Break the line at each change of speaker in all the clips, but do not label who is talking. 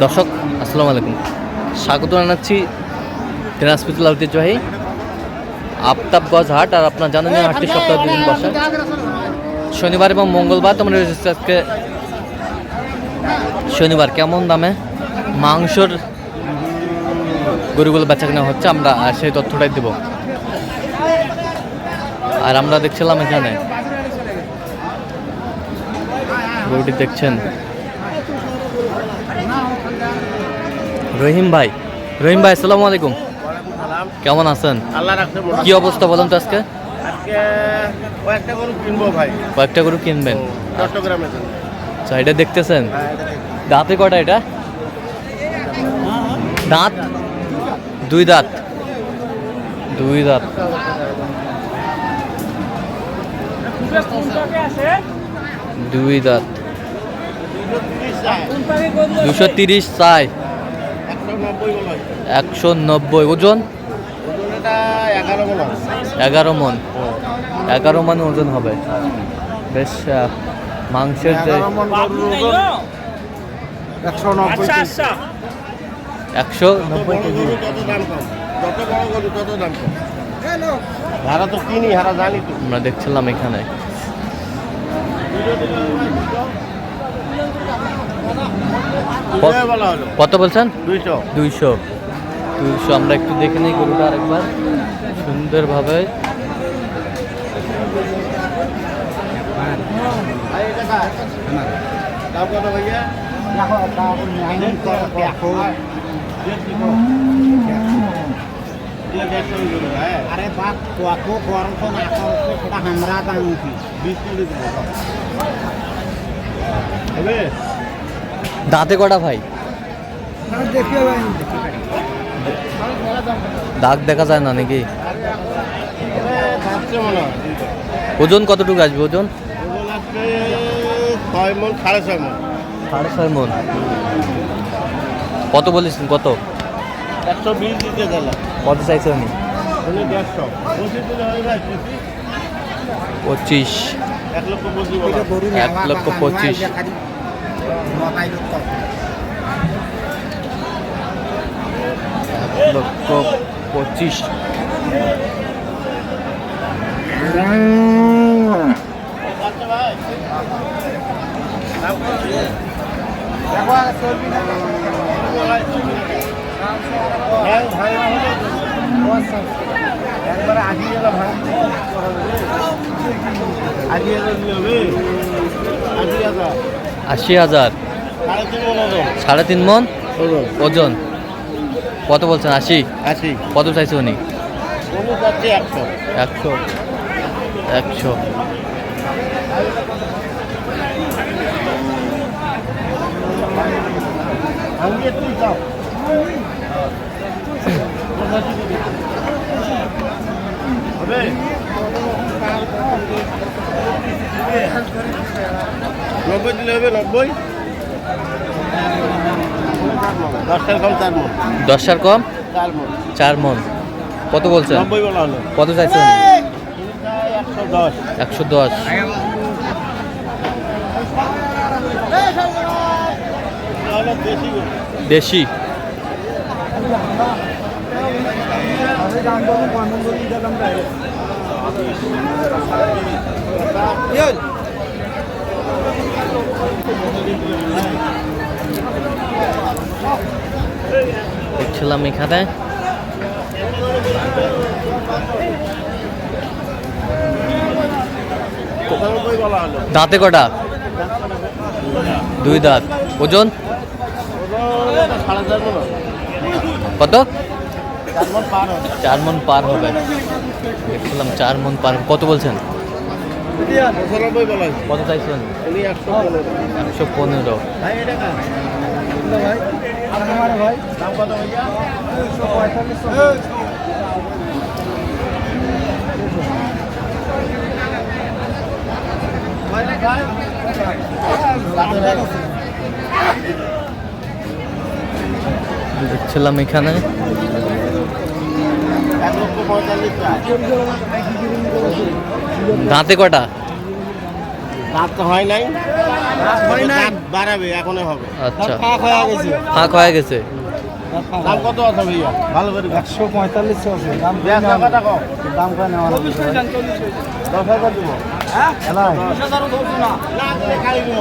দর্শক আসসালামু আলাইকুম, স্বাগত জানাচ্ছি দিনাজপুর ঐতিহ্যবাহী আফতাবগঞ্জ হাট। আর আপনার জানেন হাটটি সপ্তাহে 2 দিন বসে, শনিবার এবং মঙ্গলবার। তোমরা আজকে শনিবার কেমন দামে মাংসর গরুগুলো বেচা কেনা হচ্ছে আমরা সেই তথ্যটাই দেব। আর আমরা দেখছিলাম এখানে গরুটি দেখছেন রহিম ভাই। আসসালামু আলাইকুম, কেমন আছেন? কি অবস্থা বলেন তো? আজকে কয়েকটা গরু কিনবেন চট্টগ্রামে। আচ্ছা, এটা দেখতেছেন দাঁতে কটা? এটা দাঁত দুই দাঁত। দুই দাঁত দুই দাঁত 230 চাই, 190। ওজন 11 মন। 11 মন ওজন হবে। বেশ মাংসের যে 190 কেজি। আমরা দেখছিলাম এখানে কত বলছেন? 200। আমরা একটু দেখে নিই গরুটা আরেকবার সুন্দরভাবে। দাঁতে কটা ভাই? দাগ দেখা যায় না নাকি? ওজন কতটুকু আসবে? ওজন 6.5 মন। কত বলেছেন? কত?
120 দিতে গেল।
কত চাইছে উনি?
25।
1,25,000। 1,25,000।
একবারে
80,000। 3.5 মন ওজন। কত বলছেন? 80। কত চাইছে উনি? 100।
নব্বই দিলে হবে। 90। 10টার কম 4 মন।
10টার কম
4 মন।
কত বলছেন?
90 বলা হলো।
কত চাইছেন?
110।
110। দেশি। দেখছিলাম এখানে দাঁতে কটা? 2 দাঁত। ওজন কত? 4 মন পার হবে। দেখছিলাম 4 মন পার। কত বলছেন? কত চাইছেন? 115। দেখছিলাম এখানে দাঁতে কটা?
দাঁত তো হয় নাই,
হয় নাই।
দাঁত বাড়াবে, এখনো হবে।
আচ্ছা,
ফাঁক হয়ে গেছে।
ফাঁক হয়ে গেছে।
দাম কত আছে ভাইয়া? ভালো করে দেখ।
145 আছে দাম
দেড় লাখ টাকা কম।
দাম করে নেওয়া হবে
10,000 দিব।
এলাই
না দিলে খাই দিব।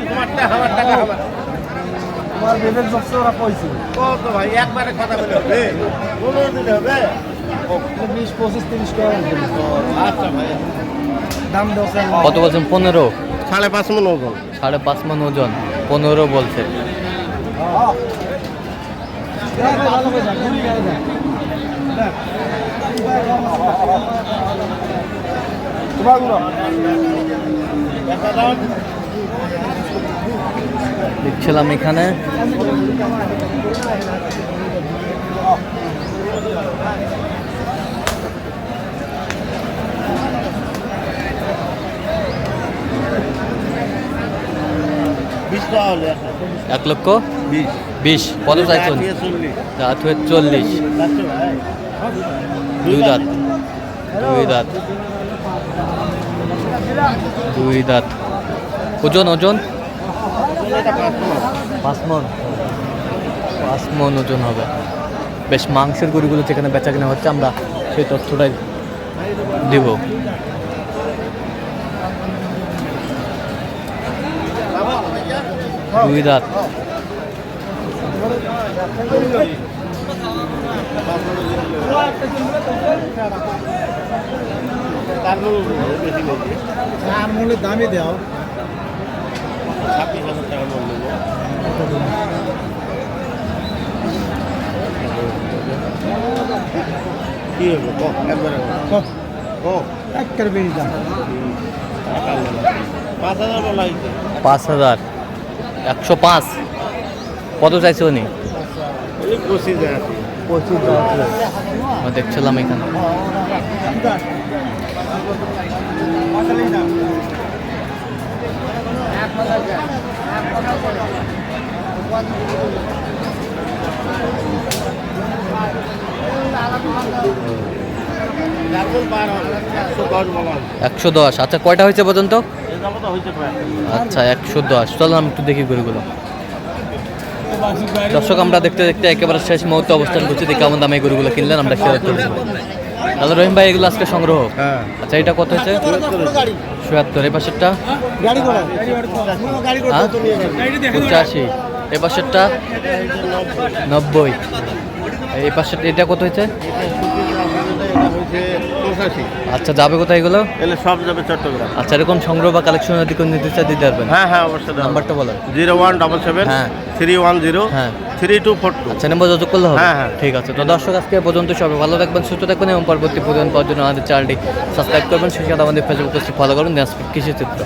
তোমার টাকা আমার টাকা আমার।
তোমার বেবের বক্স ওরা কইছে
কত ভাই একবারে কথা বলে হবে? 15 দিলে হবে?
20 25 30 টাকা
আচ্ছা ভাই।
দাম দছে
কত বলছেন? 15।
5.5 মণ ওজন।
5.5 মণ ওজন, 15 বলছে।
ভালো করে যা ঘুরি গেল না তোমাগুলো
দেখা দাম
দেখছিলাম এখানে
বিশ টাকা হলে
1,20,000 কত চাইছেন?
40
দাঁত হয়ে 40।
যাচ্ছে ভাই।
দুই দাঁত, দুই দাঁত, দুই দাঁত। ওজন ওজন
এটা 5 মণ।
5 মণ, 5 মণ ওজন হবে। বেশ মাংসের গরুগুলো যেখানে বেচা কেনা হচ্ছে আমরা সেই তথ্যটাই দিব। দুই দাঁত,
তার মূল্য বেশি বলছি।
আর মূল্য দামই দাও
26,000 টাকা মূল্য নেব। কি হবে? কো একবারে কো
একের বেশি দাম
5,000 বলা হয়েছে।
5,000, 105। কত চাইছে উনি?
ওই 25,000 আছে।
25
আমরা দেখছিলাম এখানে
এখন পার হবে 110 বলা হয়েছে।
110। আচ্ছা, কয়টা হয়েছে পর্যন্ত?
এই দামটা হয়েছে প্রায়।
আচ্ছা, 110। চলো আমি একটু দেখি গরুগুলো। দর্শক, আমরা দেখতে দেখতে একেবারে শেষ মুহূর্তে অবস্থান করছি। দেখি কেমন দামে এই গরুগুলো কিনলেন আমরা শেয়ার করবো। তাহলে রহিম ভাই, এগুলো আজকে সংগ্রহ।
হ্যাঁ।
আচ্ছা, এটা কত হয়েছে? ৭৭। এই পাশেরটা
গাড়ি করে গাড়ি করে
হ্যাঁ?
তো নিয়ে যাবে
85। এই পাশেরটা 90। এই পাশের এটা কত হয়েছে?
এটা হয়েছে 85।
আচ্ছা, যাবে কোথায় এগুলো?
এলে সব যাবে চট্টগ্রাম।
আচ্ছা, এরকম সংগ্রহ বা কালেকশন যদি কোনো নিতে চাই দিতে পারবেন?
হ্যাঁ হ্যাঁ অবশ্যই দাও।
নাম্বারটা বলেন।
0177
হ্যাঁ।
310
হ্যাঁ।
3242।
আচ্ছা, নাম্বার যোগাযোগ করলে হবে?
হ্যাঁ, হ্যাঁ।
ঠিক আছে। তো দর্শক, আজকে এ পর্যন্ত সবাই ভালো থাকবেন, সুস্থ থাকবেন এবং পরবর্তী প্রতিদিন পাওয়ার জন্য আমাদের চ্যানেলটি সাবস্ক্রাইব করবেন। সেই সাথে আমাদের ফেসবুক পেজটি ফলো করুন, কৃষি চিত্র।